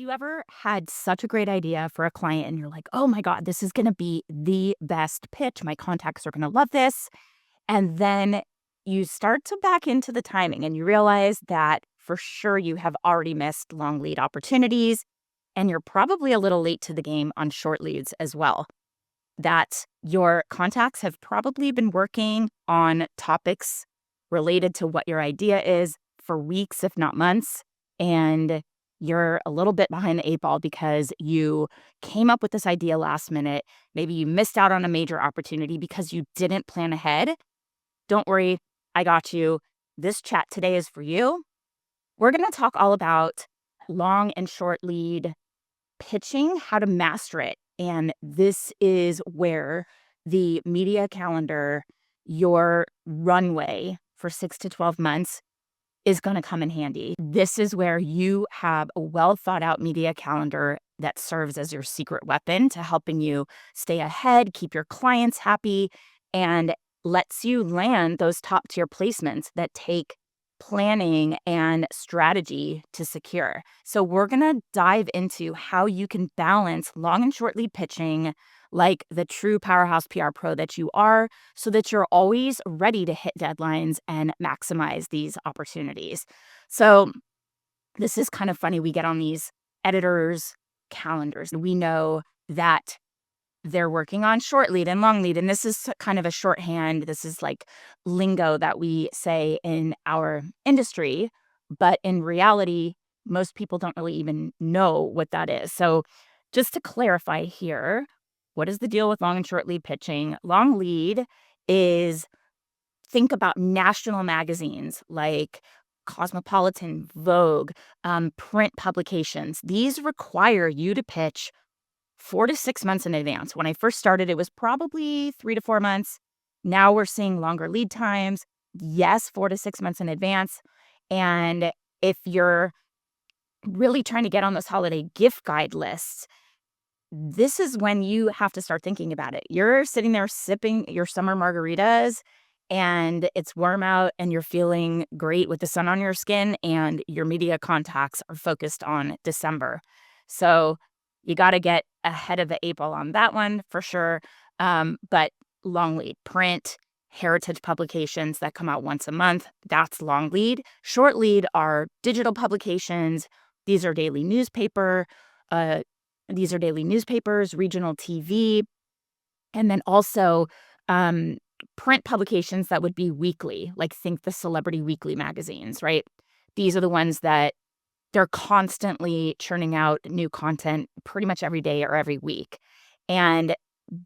you ever had such a great idea for a client and you're like, oh my God, this is going to be the best pitch. My contacts are going to love this. And then you start to back into the timing and you realize that for sure you have already missed long lead opportunities and you're probably a little late to the game on short leads as well. That your contacts have probably been working on topics related to what your idea is for weeks, if not months. And you're a little bit behind the eight ball because you came up with this idea last minute. Maybe you missed out on a major opportunity because you didn't plan ahead. Don't worry, I got you. This chat today is for you. We're going to talk all about long and short lead pitching, how to master it. And this is where the media calendar, your runway for 6 to 12 months, is going to come in handy. This is where you have a well thought out media calendar that serves as your secret weapon to helping you stay ahead, keep your clients happy, and lets you land those top tier placements that take planning and strategy to secure. So we're going to dive into how you can balance long and short lead pitching like the true powerhouse PR pro that you are, so that you're always ready to hit deadlines and maximize these opportunities. So this is kind of funny. We get on these editors' calendars. We know that they're working on short lead and long lead. And this is kind of a shorthand. This is like lingo that we say in our industry. But in reality, most people don't really even know what that is. So just to clarify here, what is the deal with long and short lead pitching? Long lead is, think about national magazines like Cosmopolitan, Vogue, print publications. These require you to pitch 4 to 6 months in advance. When I first started, it was probably 3 to 4 months. Now we're seeing longer lead times. Yes, 4 to 6 months in advance. And if you're really trying to get on those holiday gift guide lists, this is when you have to start thinking about it. You're sitting there sipping your summer margaritas and it's warm out and you're feeling great with the sun on your skin and your media contacts are focused on December. So you got to get ahead of the eight ball on that one for sure. But long lead, print, heritage publications that come out once a month, that's long lead. Short lead are digital publications. These are daily newspapers, regional TV, and then also print publications that would be weekly, like think the Celebrity Weekly magazines, right? These are the ones that they're constantly churning out new content pretty much every day or every week. And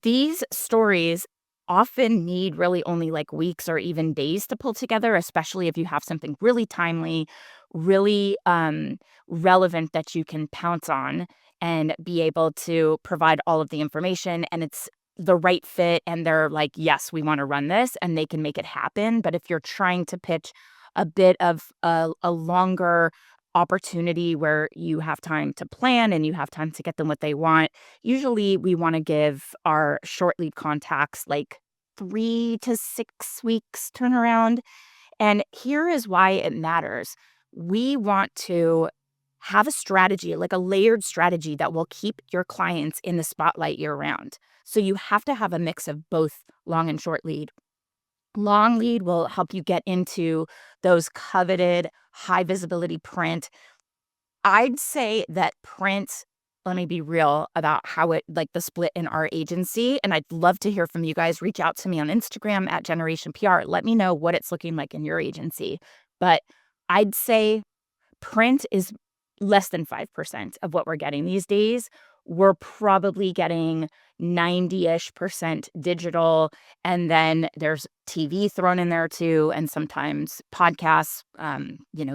these stories often need really only like weeks or even days to pull together, especially if you have something really timely, really relevant that you can pounce on and be able to provide all of the information. And it's the right fit. And they're like, yes, we want to run this, and they can make it happen. But if you're trying to pitch a bit of a longer opportunity where you have time to plan and you have time to get them what they want, usually we want to give our short lead contacts like 3 to 6 weeks turnaround. And here is why it matters. We want to have a strategy, like a layered strategy that will keep your clients in the spotlight year round. So you have to have a mix of both long and short lead. Long lead will help you get into those coveted high visibility print. I'd say that print, let me be real about how it, like the split in our agency. And I'd love to hear from you guys. Reach out to me on Instagram at Generation PR. Let me know what it's looking like in your agency. But I'd say print is less than 5% of what we're getting these days. We're probably getting 90-ish% digital. And then there's TV thrown in there too. And sometimes podcasts,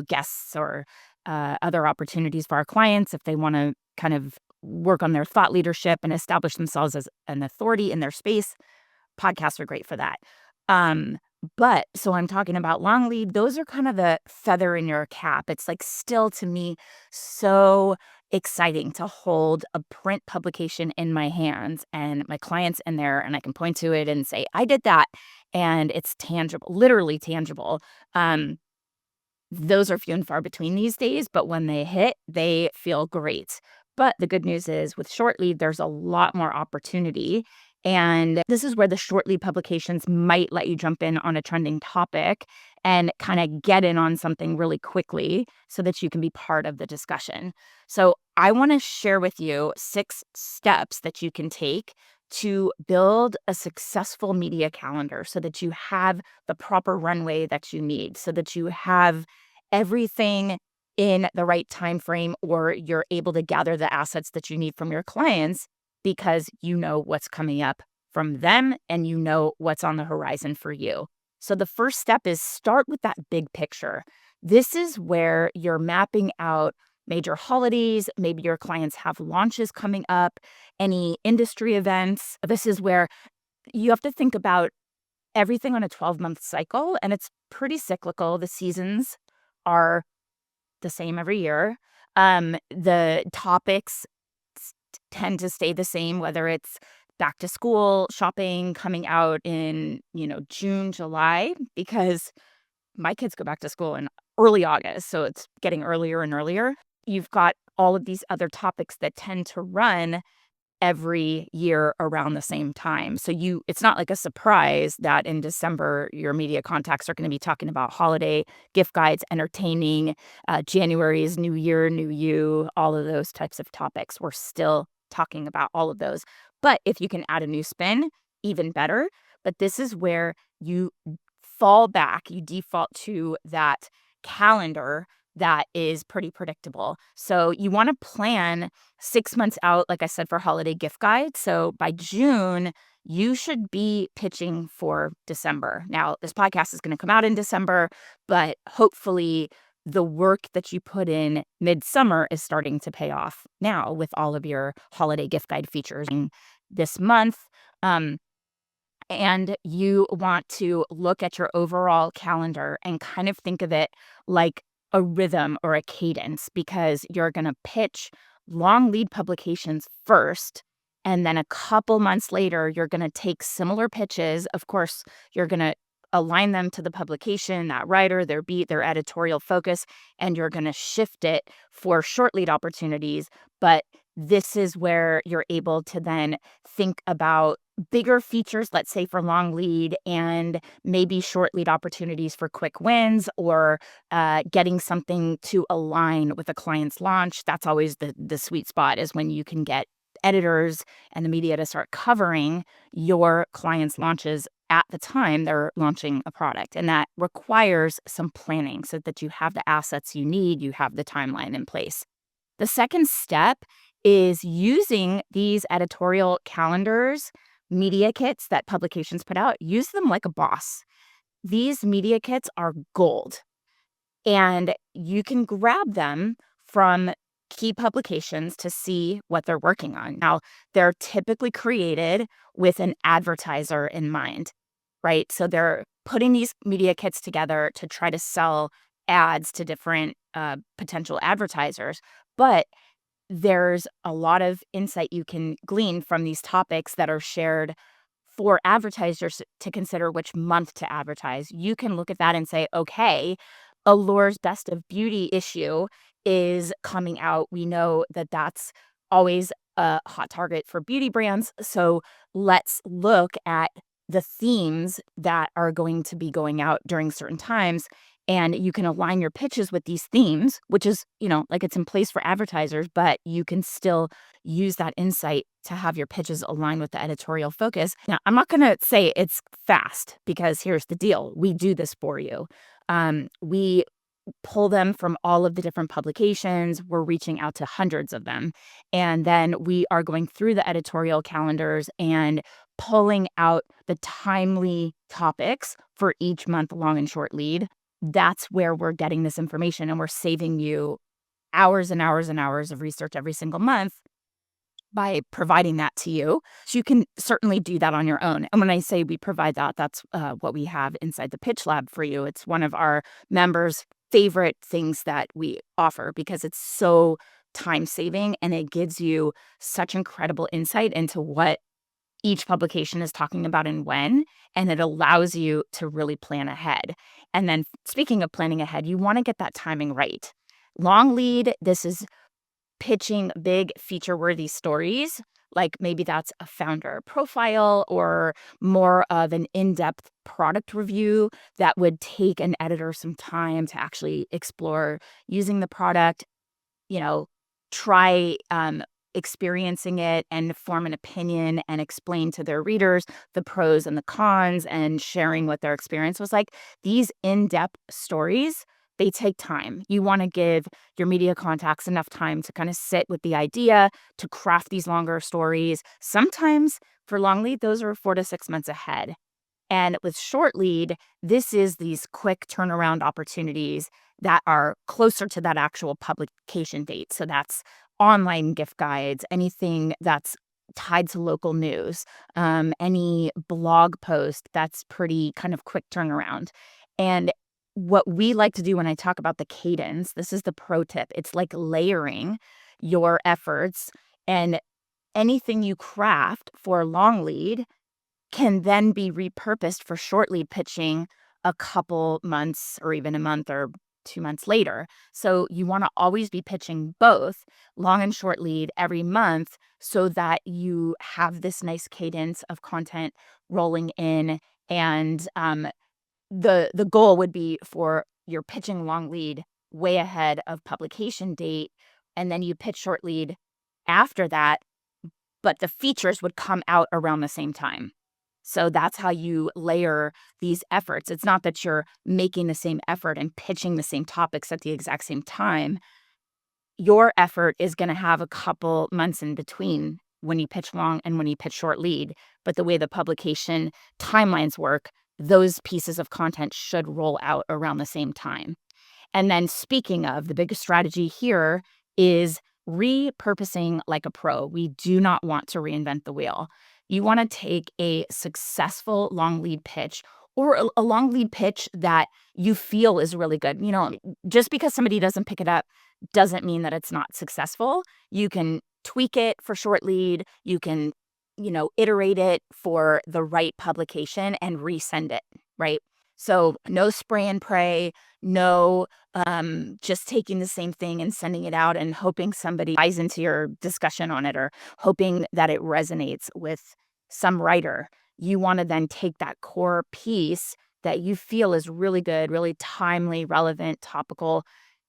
guests or other opportunities for our clients if they want to kind of work on their thought leadership and establish themselves as an authority in their space. Podcasts are great for that. But so I'm talking about long lead. Those are kind of the feather in your cap. It's like still to me so exciting to hold a print publication in my hands and my clients in there, and I can point to it and say, I did that. And it's tangible, literally tangible. Those are few and far between these days, but when they hit, they feel great. But the good news is with short lead, there's a lot more opportunity. And this is where the short lead publications might let you jump in on a trending topic and kind of get in on something really quickly so that you can be part of the discussion. So I want to share with you 6 steps that you can take to build a successful media calendar so that you have the proper runway that you need, so that you have everything in the right time frame, or you're able to gather the assets that you need from your clients because you know what's coming up from them and you know what's on the horizon for you. So the first step is start with that big picture. This is where you're mapping out major holidays, maybe your clients have launches coming up, any industry events. This is where you have to think about everything on a 12-month cycle, and it's pretty cyclical. The seasons are the same every year. The topics tend to stay the same, whether it's back to school shopping coming out in, June, July, because my kids go back to school in early August, so it's getting earlier and earlier. You've got all of these other topics that tend to run every year around the same time. So it's not like a surprise that in December, your media contacts are going to be talking about holiday, gift guides, entertaining, January is New Year, New You, all of those types of topics. We're still talking about all of those. But if you can add a new spin, even better. But this is where you fall back, you default to that calendar that is pretty predictable. So you want to plan 6 months out, like I said, for holiday gift guides. So by June, you should be pitching for December. Now, this podcast is going to come out in December, but hopefully the work that you put in midsummer is starting to pay off now with all of your holiday gift guide features this month. And you want to look at your overall calendar and kind of think of it like a rhythm or a cadence, because you're going to pitch long lead publications first. And then a couple months later, you're going to take similar pitches. Of course, you're going to align them to the publication, that writer, their beat, their editorial focus, and you're going to shift it for short lead opportunities. But this is where you're able to then think about bigger features, let's say for long lead, and maybe short lead opportunities for quick wins, or getting something to align with a client's launch. That's always the sweet spot, is when you can get editors and the media to start covering your clients' launches at the time they're launching a product. And that requires some planning so that you have the assets you need, you have the timeline in place. The second step is using these editorial calendars, media kits that publications put out. Use them like a boss. These media kits are gold, and you can grab them from key publications to see what they're working on. Now, they're typically created with an advertiser in mind, right? So they're putting these media kits together to try to sell ads to different potential advertisers. But there's a lot of insight you can glean from these topics that are shared for advertisers to consider which month to advertise. You can look at that and say, okay, Allure's Best of Beauty issue is coming out. We know that that's always a hot target for beauty brands. So let's look at the themes that are going to be going out during certain times. And you can align your pitches with these themes, which is, like it's in place for advertisers, but you can still use that insight to have your pitches align with the editorial focus. Now, I'm not going to say it's fast, because here's the deal. We do this for you. We pull them from all of the different publications. We're reaching out to hundreds of them. And then we are going through the editorial calendars and pulling out the timely topics for each month, long and short lead. That's where we're getting this information, and we're saving you hours and hours and hours of research every single month by providing that to you. So you can certainly do that on your own. And when I say we provide that, that's what we have inside the Pitch Lab for you. It's one of our members' favorite things that we offer, because it's so time saving and it gives you such incredible insight into what each publication is talking about and when, and it allows you to really plan ahead. And then speaking of planning ahead, you want to get that timing right. Long lead, this is pitching big feature-worthy stories, like maybe that's a founder profile or more of an in-depth product review that would take an editor some time to actually explore using the product, you know, try experiencing it and form an opinion and explain to their readers the pros and the cons and sharing what their experience was like. These in-depth stories, they take time. You want to give your media contacts enough time to kind of sit with the idea, to craft these longer stories. Sometimes for long lead, those are 4 to 6 months ahead. And with short lead, this is these quick turnaround opportunities that are closer to that actual publication date. So that's online gift guides, anything that's tied to local news, any blog post that's pretty kind of quick turnaround. And what we like to do when I talk about the cadence, this is the pro tip. It's like layering your efforts, and anything you craft for long lead can then be repurposed for short lead pitching a couple months or even a month or 2 months later. So you want to always be pitching both long and short lead every month so that you have this nice cadence of content rolling in. And the goal would be for your pitching long lead way ahead of publication date, and then you pitch short lead after that, but the features would come out around the same time. So that's how you layer these efforts. It's not that you're making the same effort and pitching the same topics at the exact same time. Your effort is going to have a couple months in between when you pitch long and when you pitch short lead. But the way the publication timelines work, those pieces of content should roll out around the same time. And then speaking of, the biggest strategy here is repurposing like a pro. We do not want to reinvent the wheel. You want to take a successful long lead pitch or a long lead pitch that you feel is really good. Just because somebody doesn't pick it up doesn't mean that it's not successful. You can tweak it for short lead. You can, iterate it for the right publication and resend it, right? So no spray and pray, no just taking the same thing and sending it out and hoping somebody buys into your discussion on it or hoping that it resonates with some writer. You want to then take that core piece that you feel is really good, really timely, relevant, topical.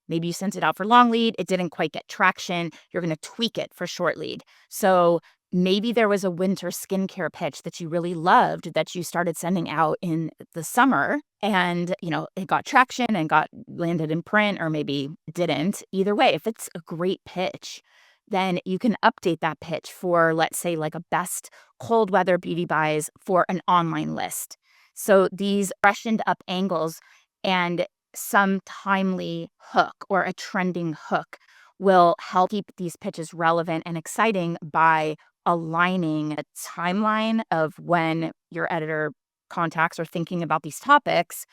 Maybe you sent it out for long lead. It didn't quite get traction. You're going to tweak it for short lead. So maybe there was a winter skincare pitch that you really loved that you started sending out in the summer and, it got traction and got landed in print, or maybe it didn't. Either way, if it's a great pitch, then you can update that pitch for, let's say, like a best cold weather beauty buys for an online list. So these freshened up angles and some timely hook or a trending hook will help keep these pitches relevant and exciting by aligning a timeline of when your editor contacts are thinking about these topics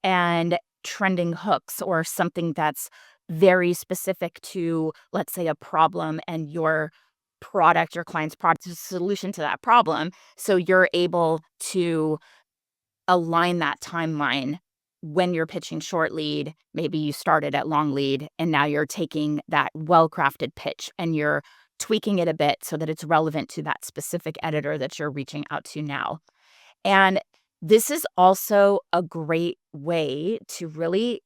and trending hooks or something that's very specific to, let's say, a problem and your product, your client's product is a solution to that problem. So you're able to align that timeline when you're pitching short lead. Maybe you started at long lead and now you're taking that well-crafted pitch and you're tweaking it a bit so that it's relevant to that specific editor that you're reaching out to now. And this is also a great way to really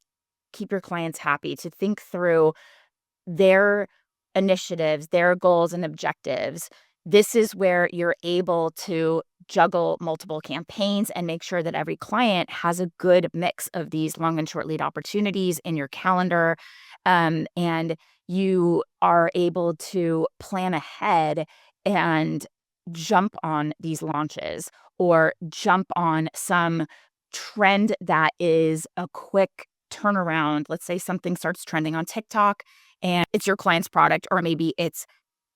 keep your clients happy, to think through their initiatives, their goals and objectives. This is where you're able to juggle multiple campaigns and make sure that every client has a good mix of these long and short lead opportunities in your calendar. And you are able to plan ahead and jump on these launches or jump on some trend that is a quick turnaround. Let's say something starts trending on TikTok and it's your client's product, or maybe it's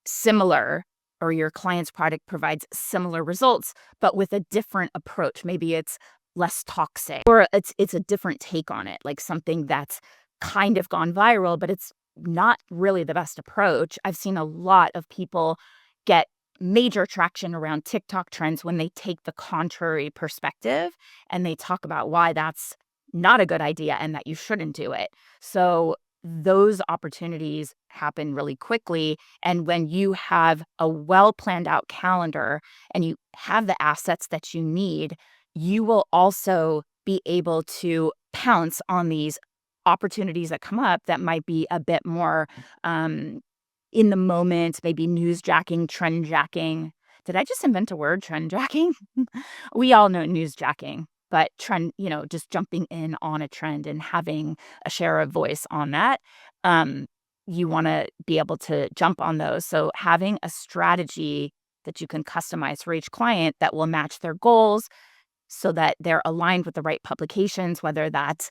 similar, or your client's product provides similar results, but with a different approach. Maybe it's less toxic, or it's a different take on it, like something that's kind of gone viral, but it's not really the best approach. I've seen a lot of people get major traction around TikTok trends when they take the contrary perspective and they talk about why that's not a good idea and that you shouldn't do it. So those opportunities happen really quickly. And when you have a well planned out calendar and you have the assets that you need, you will also be able to pounce on these opportunities that come up that might be a bit more um, in the moment, maybe newsjacking, trendjacking. Did I just invent a word, trendjacking? We all know newsjacking, but trend, just jumping in on a trend and having a share of voice on that. Um, you want to be able to jump on those. So having a strategy that you can customize for each client that will match their goals so that they're aligned with the right publications, whether that's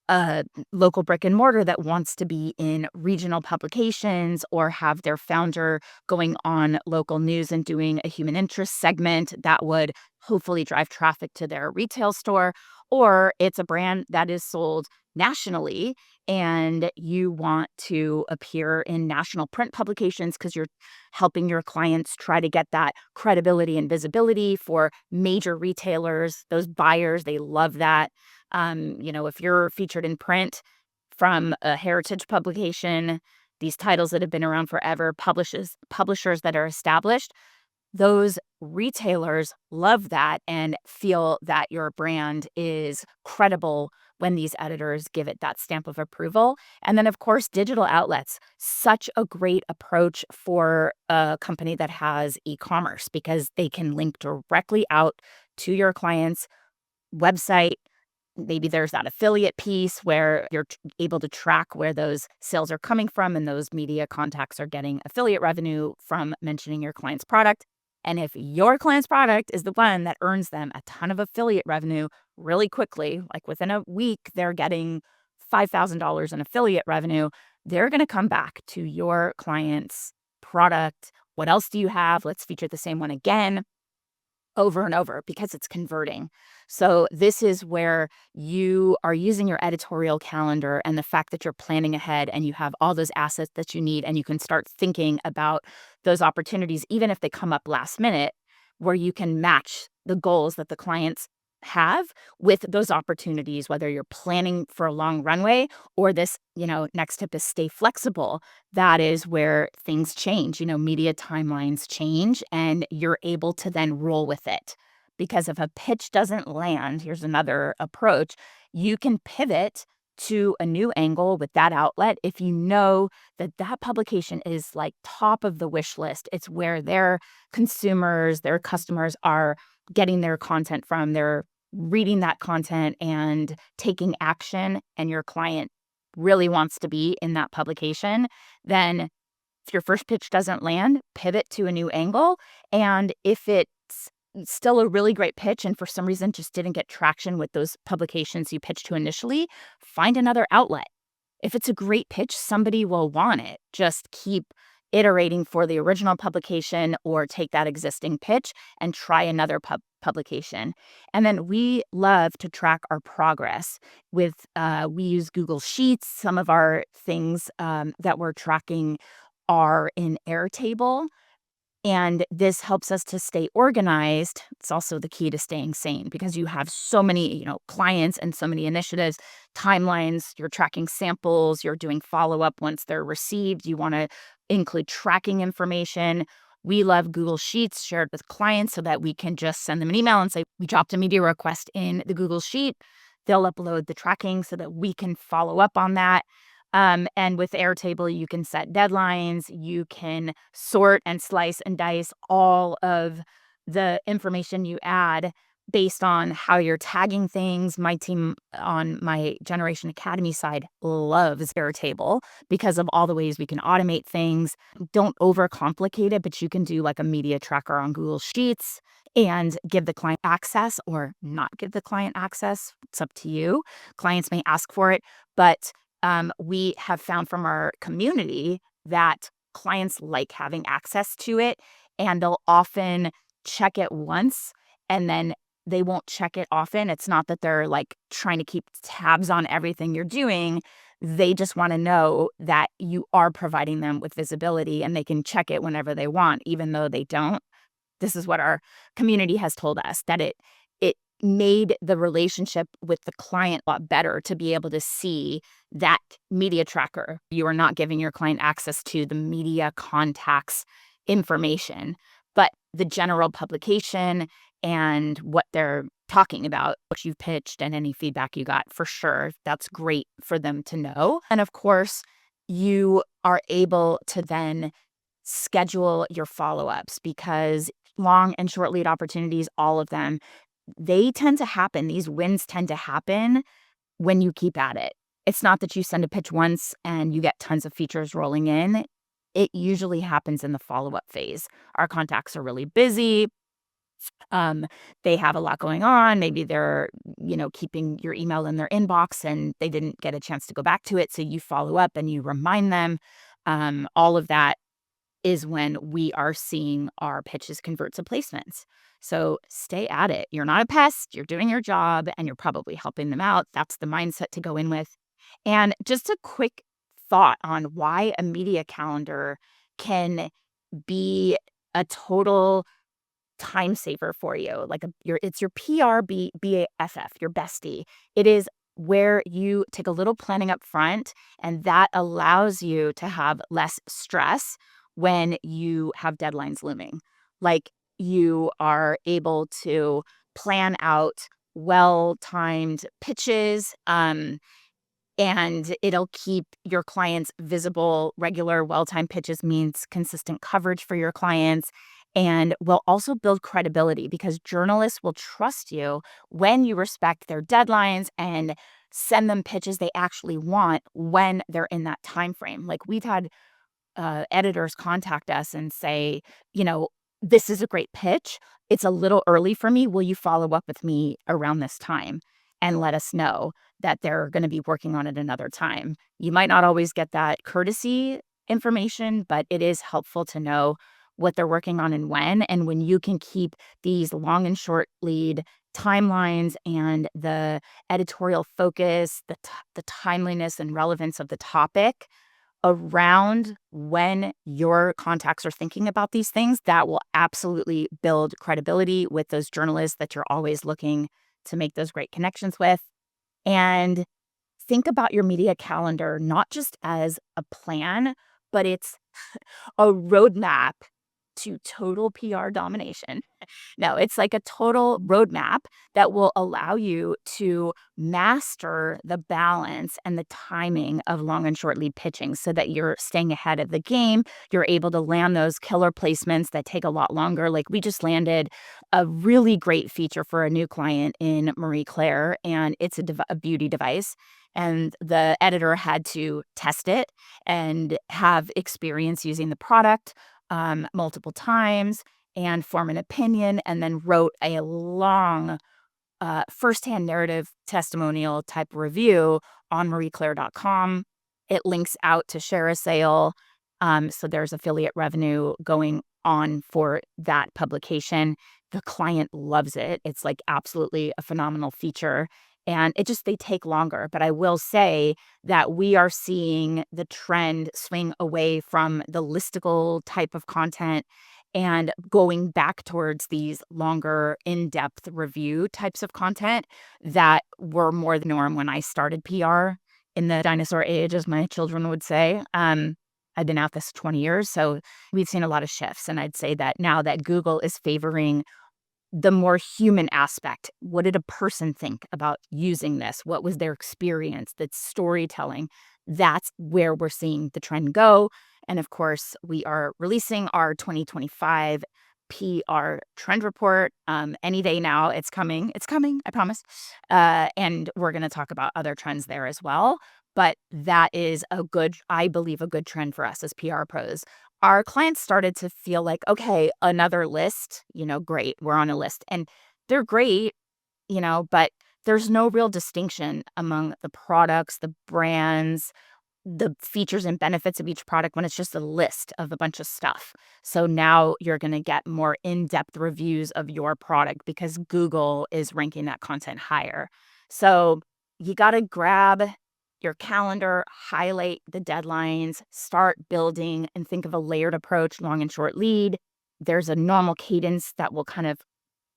a local brick and mortar that wants to be in regional publications or have their founder going on local news and doing a human interest segment that would hopefully drive traffic to their retail store, or it's a brand that is sold nationally and you want to appear in national print publications because you're helping your clients try to get that credibility and visibility for major retailers. Those buyers, they love that. If you're featured in print from a heritage publication, these titles that have been around forever, publishers that are established, those retailers love that and feel that your brand is credible when these editors give it that stamp of approval. And then, of course, digital outlets, such a great approach for a company that has e-commerce because they can link directly out to your client's website. Maybe there's that affiliate piece where you're able to track where those sales are coming from and those media contacts are getting affiliate revenue from mentioning your client's product. And if your client's product is the one that earns them a ton of affiliate revenue really quickly, like within a week, they're getting $5,000 in affiliate revenue, they're going to come back to your client's product. What else do you have? Let's feature the same one again, over and over, because it's converting. So this is where you are using your editorial calendar and the fact that you're planning ahead and you have all those assets that you need and you can start thinking about those opportunities, even if they come up last minute, where you can match the goals that the clients have with those opportunities, whether you're planning for a long runway or this, next tip is stay flexible. That is where things change. Media timelines change and you're able to then roll with it. Because if a pitch doesn't land, here's another approach, you can pivot to a new angle with that outlet if you know that that publication is like top of the wish list. It's where their consumers, their customers are getting their content from. They're reading that content and taking action, and your client really wants to be in that publication. Then if your first pitch doesn't land, pivot to a new angle. And if it's still a really great pitch and for some reason just didn't get traction with those publications you pitched to initially, find another outlet. If it's a great pitch, somebody will want it. Just keep iterating for the original publication or take that existing pitch and try another publication. And then we love to track our progress we use Google Sheets. Some of our things that we're tracking are in Airtable. And this helps us to stay organized. It's also the key to staying sane because you have so many, clients and so many initiatives, timelines, you're tracking samples, you're doing follow-up once they're received. You want to include tracking information. We love Google Sheets shared with clients so that we can just send them an email and say, we dropped a media request in the Google Sheet. They'll upload the tracking so that we can follow up on that. And with Airtable, you can set deadlines, you can sort and slice and dice all of the information you add based on how you're tagging things. My team on my Generation Academy side loves Airtable because of all the ways we can automate things. Don't overcomplicate it, but you can do like a media tracker on Google Sheets and give the client access or not give the client access. It's up to you. Clients may ask for it, but we have found from our community that clients like having access to it, and they'll often check it once and then they won't check it often. It's not that they're like trying to keep tabs on everything you're doing. They just want to know that you are providing them with visibility and they can check it whenever they want, even though they don't. This is what our community has told us, that it made the relationship with the client a lot better to be able to see that media tracker. You are not giving your client access to the media contacts information, but the general publication and what they're talking about, what you've pitched and any feedback you got, for sure. That's great for them to know. And of course, you are able to then schedule your follow-ups, because long and short lead opportunities, all of them, they tend to happen. These wins tend to happen when you keep at it. It's not that you send a pitch once and you get tons of features rolling in. It usually happens in the follow-up phase. Our contacts are really busy. Um, they have a lot going on. Maybe they're, keeping your email in their inbox and they didn't get a chance to go back to it. So you follow up and you remind them. All of that is when we are seeing our pitches convert to placements. So stay at it. You're not a pest, you're doing your job, and you're probably helping them out. That's the mindset to go in with. And just a quick thought on why a media calendar can be a total time saver for you. Like it's your BAFF, your bestie. It is where you take a little planning up front, and that allows you to have less stress when you have deadlines looming. Like, you are able to plan out well-timed pitches, and it'll keep your clients visible. Regular, well-timed pitches means consistent coverage for your clients, and will also build credibility, because journalists will trust you when you respect their deadlines and send them pitches they actually want when they're in that time frame. Like, we've had editors contact us and say, this is a great pitch. It's a little early for me. Will you follow up with me around this time and let us know that they're going to be working on it another time? You might not always get that courtesy information, but it is helpful to know what they're working on and when. And when you can keep these long and short lead timelines and the editorial focus, the timeliness and relevance of the topic around when your contacts are thinking about these things, that will absolutely build credibility with those journalists that you're always looking to make those great connections with. And think about your media calendar not just as a plan, but it's a roadmap to total PR domination. No, it's like a total roadmap that will allow you to master the balance and the timing of long and short lead pitching, so that you're staying ahead of the game. You're able to land those killer placements that take a lot longer. Like, we just landed a really great feature for a new client in Marie Claire, and it's a beauty device. And the editor had to test it and have experience using the product multiple times and form an opinion, and then wrote a long firsthand narrative testimonial type review on marieclaire.com. It links out to share a sale. So there's affiliate revenue going on for that publication. The client loves it. It's like absolutely a phenomenal feature. And they take longer. But I will say that we are seeing the trend swing away from the listicle type of content and going back towards these longer, in-depth review types of content that were more the norm when I started PR in the dinosaur age, as my children would say. I've been at this 20 years, so we've seen a lot of shifts. And I'd say that now that Google is favoring the more human aspect, what did a person think about using this? What was their experience? That's storytelling. That's where we're seeing the trend go. And of course, we are releasing our 2025 PR trend report any day now. It's coming. It's coming, I promise. And we're going to talk about other trends there as well. But that is I believe, a good trend for us as PR pros. Our clients started to feel like, okay, another list, great, we're on a list. And they're great, but there's no real distinction among the products, the brands, the features and benefits of each product when it's just a list of a bunch of stuff. So now you're going to get more in-depth reviews of your product because Google is ranking that content higher. So you got to grab your calendar, highlight the deadlines, start building, and think of a layered approach, long and short lead. There's a normal cadence that will kind of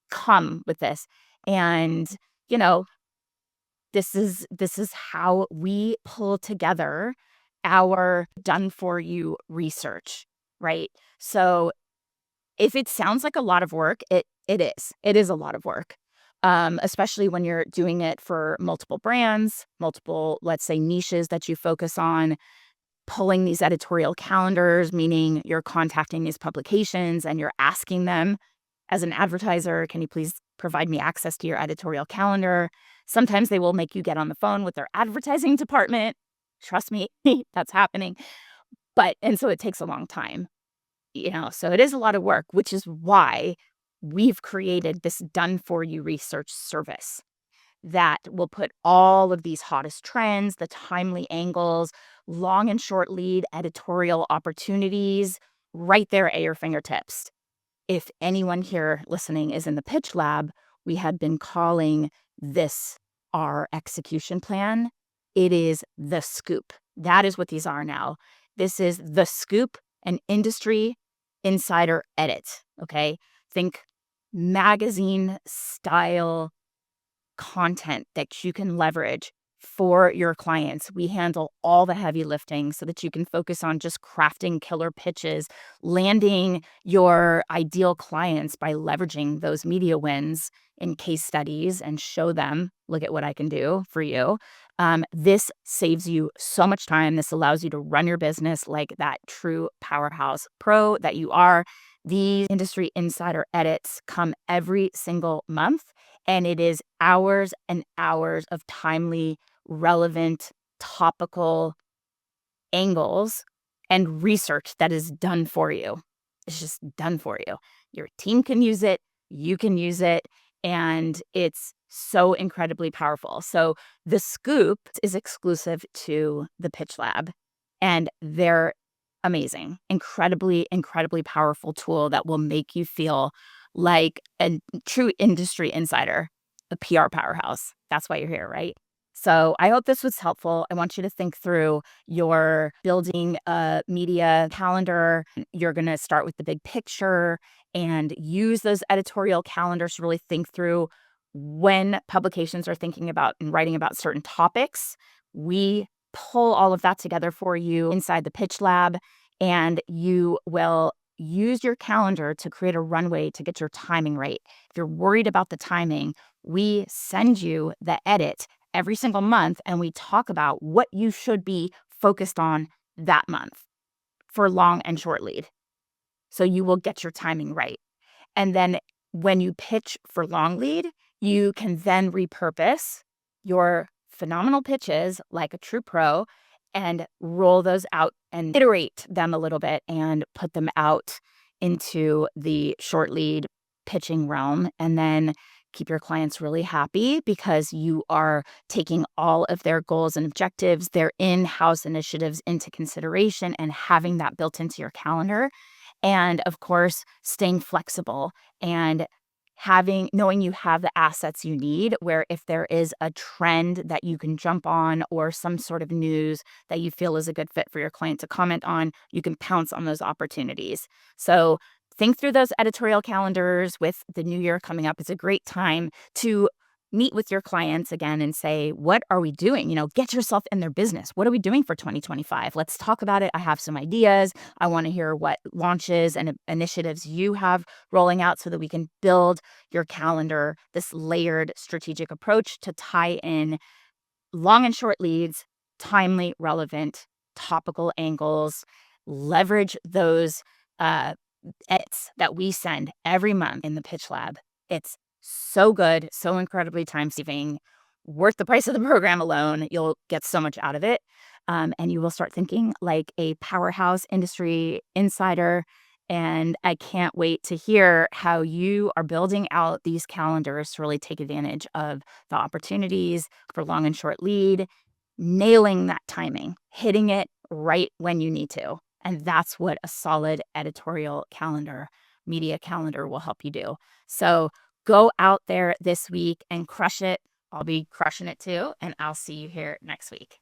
come with this. And, you know, this is how we pull together our done for you research, right? So if it sounds like a lot of work, it is. It is a lot of work. Especially when you're doing it for multiple brands, multiple, let's say, niches that you focus on, pulling these editorial calendars, meaning you're contacting these publications and you're asking them as an advertiser, can you please provide me access to your editorial calendar? Sometimes they will make you get on the phone with their advertising department. Trust me, that's happening. And so it takes a long time, so it is a lot of work, which is why we've created this done for you research service that will put all of these hottest trends, the timely angles, long and short lead editorial opportunities right there at your fingertips. If anyone here listening is in the pitch lab, we had been calling this our execution plan. It is the scoop. That is what these are now. This is the scoop, an industry insider edit. Okay. Think magazine style content that you can leverage for your clients. We handle all the heavy lifting so that you can focus on just crafting killer pitches, landing your ideal clients by leveraging those media wins in case studies and show them, look at what I can do for you. This saves you so much time. This allows you to run your business like that true powerhouse pro that you are. These industry insider edits come every single month, and it is hours and hours of timely, relevant, topical angles and research that is done for you. It's just done for you. Your team can use it, you can use it, and it's so incredibly powerful. So the scoop is exclusive to the Pitch Lab, and they're amazing, incredibly, incredibly powerful tool that will make you feel like a true industry insider, a PR powerhouse. That's why you're here, right? So I hope this was helpful. I want you to think through your building a media calendar. You're going to start with the big picture and use those editorial calendars to really think through when publications are thinking about and writing about certain topics. We pull all of that together for you inside the Pitch Lab, and you will use your calendar to create a runway to get your timing right. If you're worried about the timing, we send you the edit every single month, and we talk about what you should be focused on that month for long and short lead. So you will get your timing right. And then when you pitch for long lead, you can then repurpose your phenomenal pitches like a true pro and roll those out and iterate them a little bit and put them out into the short lead pitching realm. And then keep your clients really happy because you are taking all of their goals and objectives, their in-house initiatives into consideration and having that built into your calendar. And of course, staying flexible and knowing you have the assets you need, where if there is a trend that you can jump on or some sort of news that you feel is a good fit for your client to comment on, you can pounce on those opportunities. So think through those editorial calendars. With the new year coming up, it's a great time to meet with your clients again and say, what are we doing? Get yourself in their business. What are we doing for 2025? Let's talk about it. I have some ideas. I want to hear what launches and initiatives you have rolling out so that we can build your calendar, this layered strategic approach to tie in long and short leads, timely, relevant, topical angles, leverage those edits that we send every month in the Pitch Lab. It's so good, so incredibly time saving, worth the price of the program alone. You'll get so much out of it. And you will start thinking like a powerhouse industry insider. And I can't wait to hear how you are building out these calendars to really take advantage of the opportunities for long and short lead, nailing that timing, hitting it right when you need to. And that's what a solid editorial calendar, media calendar will help you do. So go out there this week and crush it. I'll be crushing it too, and I'll see you here next week.